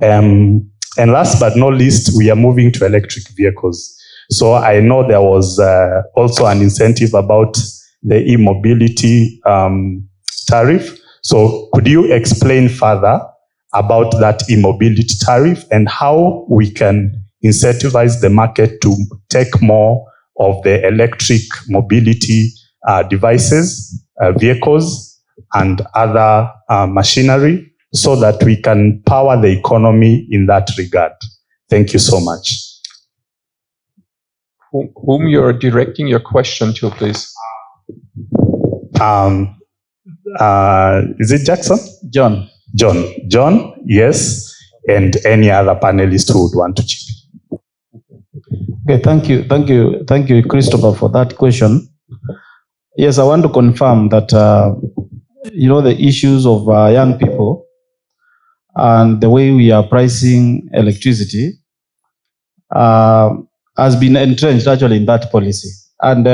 And last but not least, we are moving to electric vehicles. So I know there was also an incentive about the e-mobility tariff. So could you explain further about that e-mobility tariff and how we can incentivize the market to take more of the electric mobility devices, vehicles, and other machinery so that we can power the economy in that regard? Thank you so much. Whom you're directing your question to, please? Is it Jackson? John. John, yes, and any other panelist who would want to chip in. Okay, thank you, Christopher, for that question. Yes, I want to confirm that the issues of young people and the way we are pricing electricity has been entrenched actually in that policy. And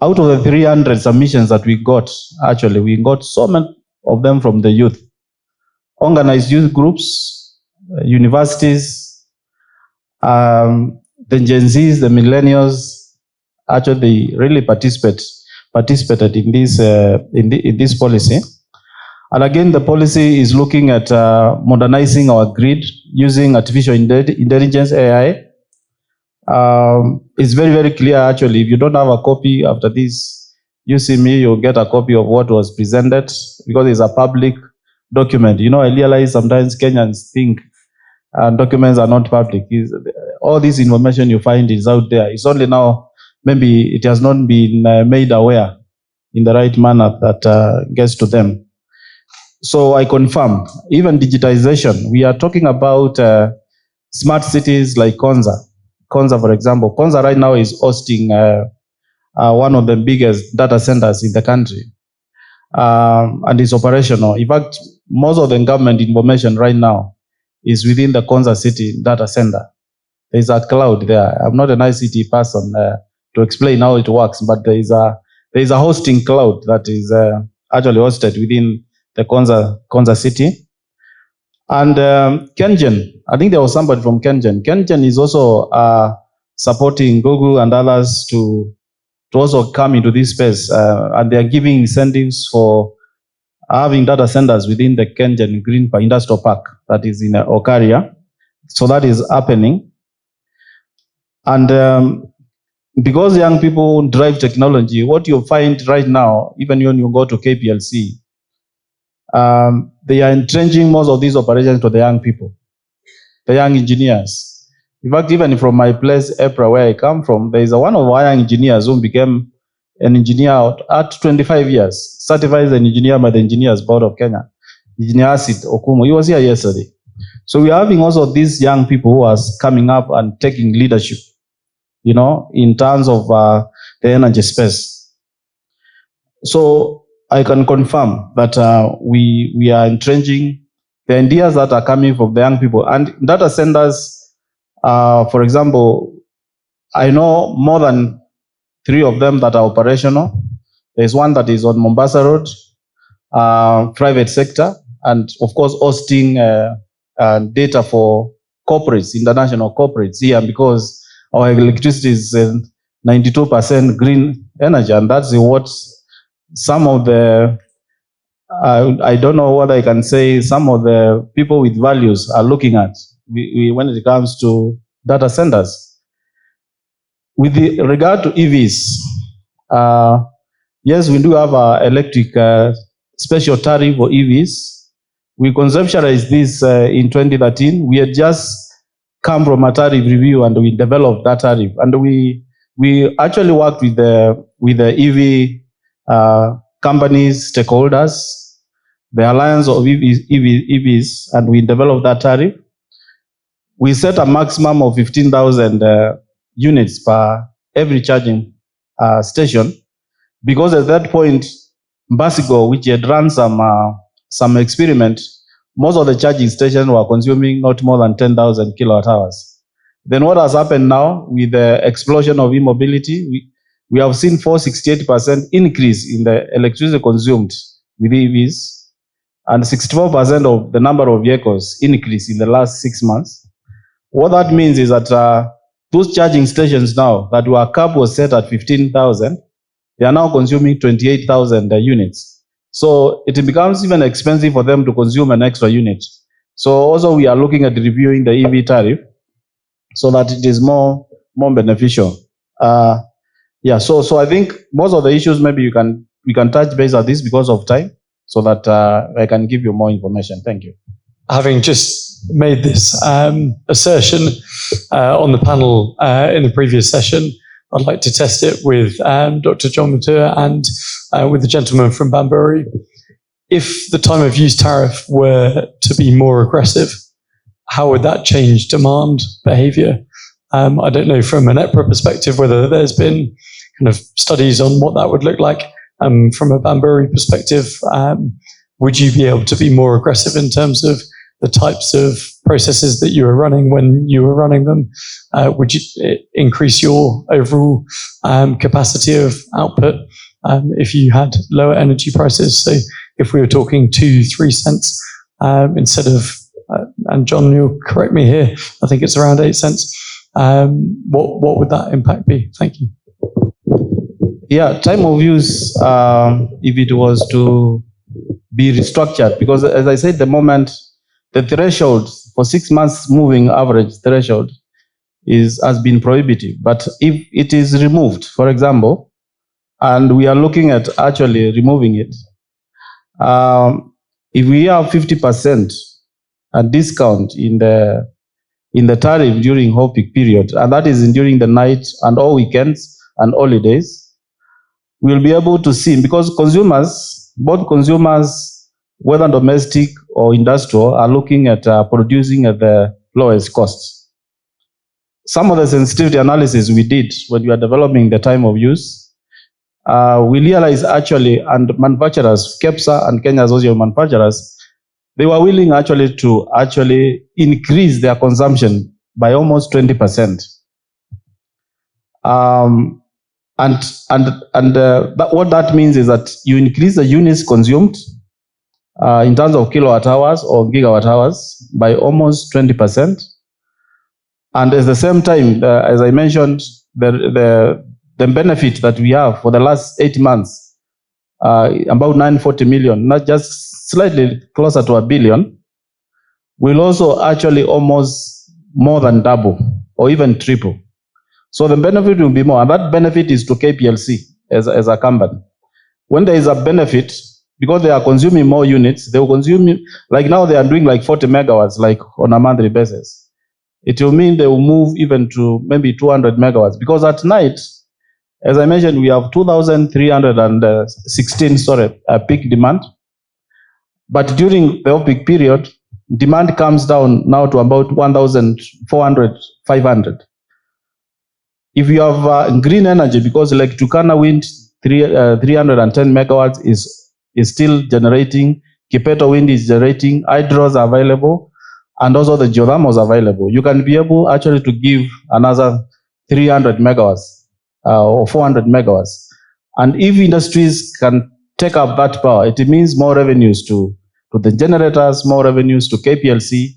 out of the 300 submissions that we got, actually, we got so many of them from the youth. Organized youth groups, universities, the Gen Zs, the millennials, actually they really participated in this policy. And again, the policy is looking at modernizing our grid using artificial intelligence, AI. It's very, very clear, actually. If you don't have a copy after this, you see me, you'll get a copy of what was presented because it's a public document. I realize sometimes Kenyans think documents are not public. All this information you find is out there. It's only now, maybe it has not been made aware in the right manner that gets to them. So I confirm, even digitization, we are talking about smart cities like Konza. Konza, for example. Konza right now is hosting one of the biggest data centers in the country. And it's operational. In fact, most of the government information right now is within the Konza city data center. There's a cloud there. I'm not an ICT person to explain how it works, but there's a hosting cloud that is actually hosted within the Konza city. And Kengen, I think there was somebody from Kengen. Kengen is also supporting Google and others to also come into this space. And they are giving incentives for having data centers within the Kengen Green Industrial Park that is in Okaria. So that is happening. And because young people drive technology, what you find right now, even when you go to KPLC, they are entrenching most of these operations to the young people, the young engineers. In fact, even from my place, April, where I come from, there is one of our young engineers who became an engineer at 25 years, certified as an engineer by the Engineers Board of Kenya, Engineer Asid Okumu. He was here yesterday. So we are having also these young people who are coming up and taking leadership, in terms of the energy space. So I can confirm that we are entrenching the ideas that are coming from the young people. And data centers, for example, I know more than 3 of them that are operational. There's one that is on Mombasa Road, private sector, and of course hosting data for corporates, international corporates here, because our electricity is 92% green energy, and that's what some of the, I don't know what I can say, some of the people with values are looking at when it comes to data centers. With regard to EVs, yes, we do have an electric special tariff for EVs. We conceptualized this in 2013. We had just come from a tariff review and we developed that tariff. And we actually worked with the EV companies, stakeholders, the alliance of EVs, and we developed that tariff. We set a maximum of 15,000 units per every charging station, because at that point, Basigo, which had run some experiment, most of the charging stations were consuming not more than 10,000 kilowatt hours. Then what has happened now with the explosion of e-mobility, we have seen 468% increase in the electricity consumed with EVs, and 64% of the number of vehicles increase in the last 6 months. What that means is that those charging stations now that our cap was set at 15,000, they are now consuming 28,000 units. So it becomes even expensive for them to consume an extra unit. So also we are looking at reviewing the EV tariff so that it is more beneficial. So I think most of the issues maybe we can touch base on this because of time, so that I can give you more information. Thank you. Having just made this assertion on the panel in the previous session, I'd like to test it with Dr. John Mutua and with the gentleman from Banbury. If the time of use tariff were to be more aggressive, how would that change demand behavior? I don't know from an EPRA perspective whether there's been kind of studies on what that would look like. From a Banbury perspective, would you be able to be more aggressive in terms of the types of processes that you were running when you were running them? Would you increase your overall capacity of output if you had lower energy prices? So if we were talking 2-3 cents instead of, and John, you'll correct me here, I think it's around 8 cents. What would that impact be? Thank you. Yeah, time of use, if it was to be restructured, because as I said, the moment the threshold for 6 months moving average threshold has been prohibitive. But if it is removed, for example, and we are looking at actually removing it, if we have 50% discount in the tariff during whole peak period, and that is during the night and all weekends and holidays, we'll be able to see, because consumers, both consumers, whether domestic or industrial, are looking at producing at the lowest cost. Some of the sensitivity analysis we did when we were developing the time of use, we realized actually, and manufacturers, KEPSA and Kenya Association of Manufacturers, they were willing actually to increase their consumption by almost 20%. What that means is that you increase the units consumed in terms of kilowatt hours or gigawatt hours by almost 20%. And at the same time, as I mentioned, the benefit that we have for the last 8 months, about 940 million, not just slightly closer to $1 billion, will also actually almost more than double or even triple. So the benefit will be more, and that benefit is to KPLC as a company. When there is a benefit, because they are consuming more units, they will consume, like now they are doing like 40 megawatts, like on a monthly basis. It will mean they will move even to maybe 200 megawatts, because at night, as I mentioned, we have 2,316 peak demand. But during the peak period, demand comes down now to about 1,400, 500. If you have green energy, because like Turkana wind, 310 megawatts is still generating, Kipeto wind is generating, hydros are available, and also the geothermals are available. You can be able actually to give another 300 megawatts or 400 megawatts. And if industries can take up that power, it means more revenues to the generators, more revenues to KPLC,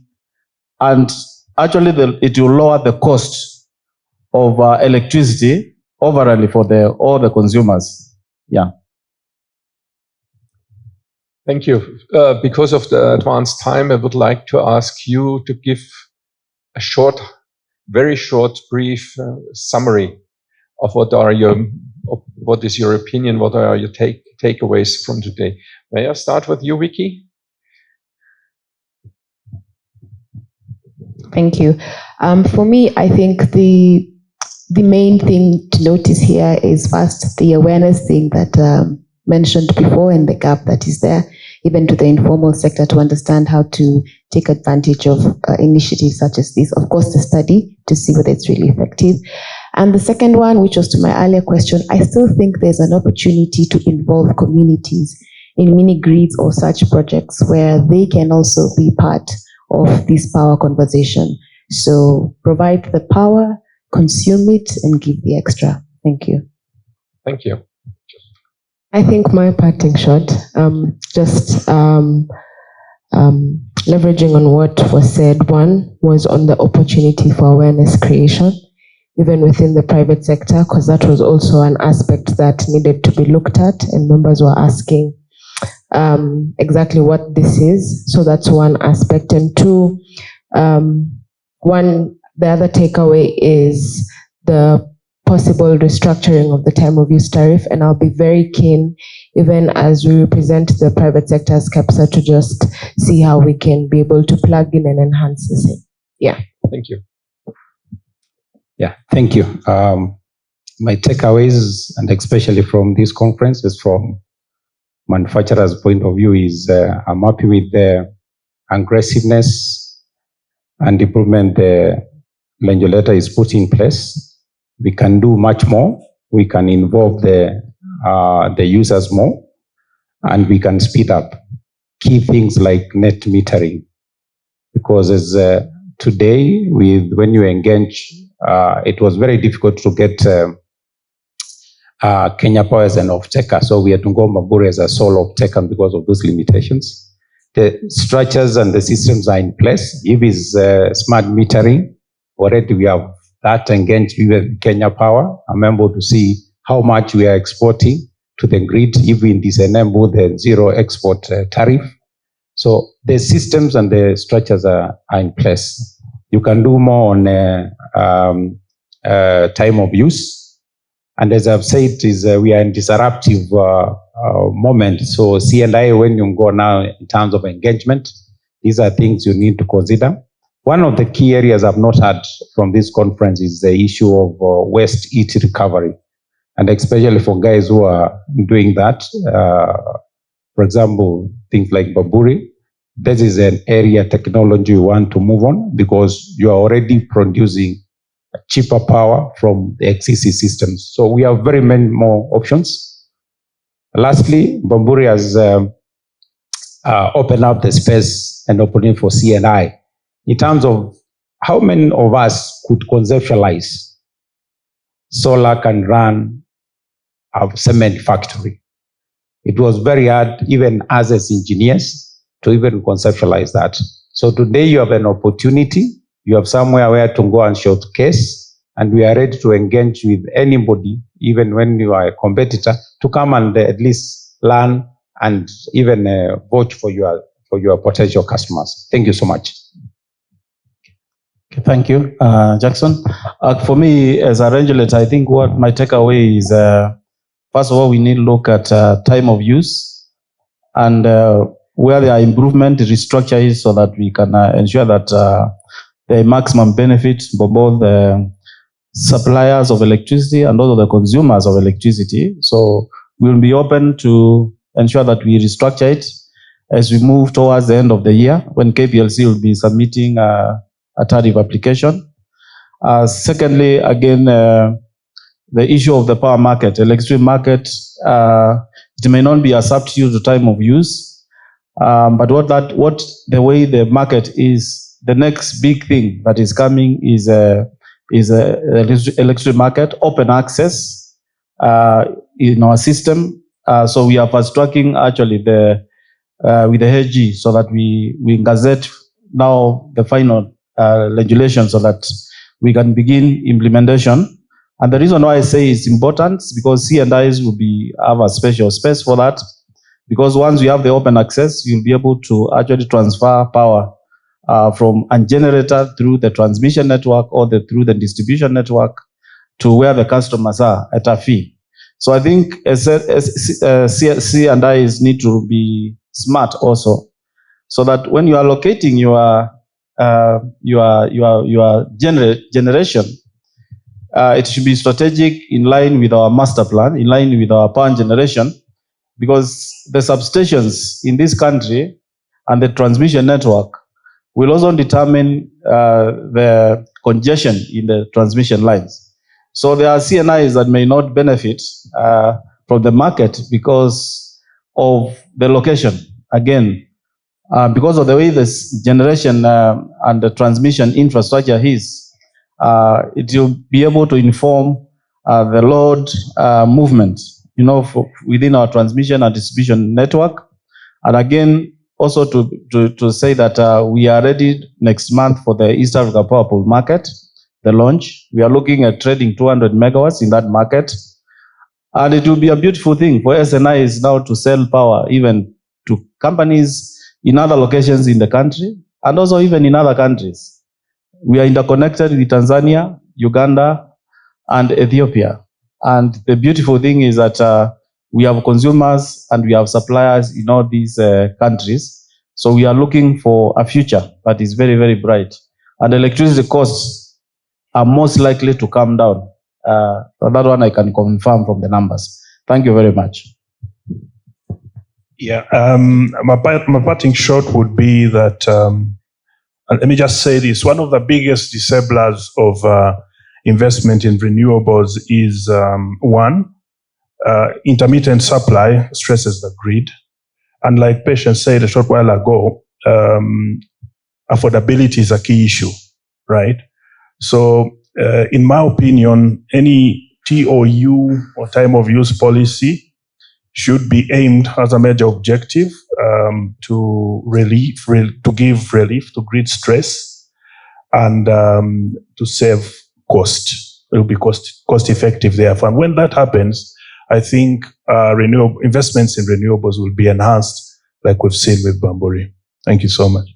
and actually it will lower the cost of electricity overall for all the consumers. Yeah. Thank you. Because of the advanced time, I would like to ask you to give a very short, brief summary of what is your opinion, what are your takeaways from today. May I start with you, Vicky? Thank you. For me, I think the main thing to notice here is first the awareness thing that mentioned before, and the gap that is there, even to the informal sector, to understand how to take advantage of initiatives such as this. Of course, the study to see whether it's really effective. And the second one, which was to my earlier question, I still think there's an opportunity to involve communities in mini grids or such projects where they can also be part of this power conversation. So provide the power, consume it, and give the extra. Thank you. Thank you. I think my parting shot, leveraging on what was said, one was on the opportunity for awareness creation, even within the private sector, because that was also an aspect that needed to be looked at, and members were asking exactly what this is. So that's one aspect. And two, the other takeaway is the possible restructuring of the time of use tariff. And I'll be very keen, even as we represent the private sector as KEPSA, to just see how we can be able to plug in and enhance the same. Yeah. Thank you. Yeah, thank you. My takeaways, and especially from this conference, is from manufacturer's point of view, is I'm happy with the aggressiveness and improvement the legislator is put in place. We can do much more. We can involve the users more, and we can speed up key things like net metering. Because as today, when you engage, it was very difficult to get Kenya Power as an off-taker. So we had to go Maburi as a sole off-taker because of those limitations. The structures and the systems are in place. If it's smart metering, already we have that engaged with Kenya Power. I'm able to see how much we are exporting to the grid, if we disable the zero export tariff. So the systems and the structures are in place. You can do more on time of use. And as I've said, we are in disruptive moment. So C&I, when you go now in terms of engagement, these are things you need to consider. One of the key areas I've not had from this conference is the issue of waste heat recovery. And especially for guys who are doing that, for example, things like Baburi, this is an area technology you want to move on because you are already producing cheaper power from the existing systems. So we have very many more options. Lastly, Bamburi has opened up the space and opening for C&I. In terms of how many of us could conceptualize solar can run a cement factory? It was very hard, even us as engineers, to even conceptualize that. So today you have an opportunity. You have somewhere where to go and showcase, and we are ready to engage with anybody, even when you are a competitor, to come and at least learn and even vote for your potential customers. Thank you so much. Okay, thank you, Jackson. For me, as a regulator, I think what my takeaway is, first of all, we need to look at time of use and where there are improvement, restructure is so that we can ensure that the maximum benefit for both the suppliers of electricity and also the consumers of electricity. So we'll be open to ensure that we restructure it as we move towards the end of the year when KPLC will be submitting a tariff application. Secondly, again, the issue of the power market, electricity market, it may not be a substitute to time of use, but what the way the market is, the next big thing that is coming is electricity market, open access in our system. So we are fast tracking actually with the HG so that we gazette now the final legislation so that we can begin implementation. And the reason why I say it's important is because C&Is will have a special space for that. Because once you have the open access, you'll be able to actually transfer power from a generator through the transmission network or through the distribution network to where the customers are at a fee. So I think C&Is need to be smart also, so that when you are allocating your generation, it should be strategic in line with our master plan, in line with our power generation, because the substations in this country and the transmission network will also determine the congestion in the transmission lines. So there are C&Is that may not benefit from the market because of the location. Again, because of the way this generation and the transmission infrastructure is, it will be able to inform the load movement, within our transmission and distribution network. And again, also to say that we are ready next month for the East Africa Power Pool market, the launch. We are looking at trading 200 megawatts in that market. And it will be a beautiful thing for SNIs now to sell power even to companies in other locations in the country and also even in other countries. We are interconnected with Tanzania, Uganda, and Ethiopia. And the beautiful thing is that we have consumers and we have suppliers in all these countries. So we are looking for a future that is very, very bright. And electricity costs are most likely to come down. So that one I can confirm from the numbers. Thank you very much. Yeah, my parting shot would be that, let me just say this, one of the biggest disablers of investment in renewables is one, intermittent supply stresses the grid. And like Patience said a short while ago, affordability is a key issue, right? So in my opinion, any TOU or time of use policy should be aimed as a major objective to give relief to grid stress and to save cost. It will be cost effective therefore. And when that happens, I think investments in renewables will be enhanced like we've seen with Bamburi. Thank you so much.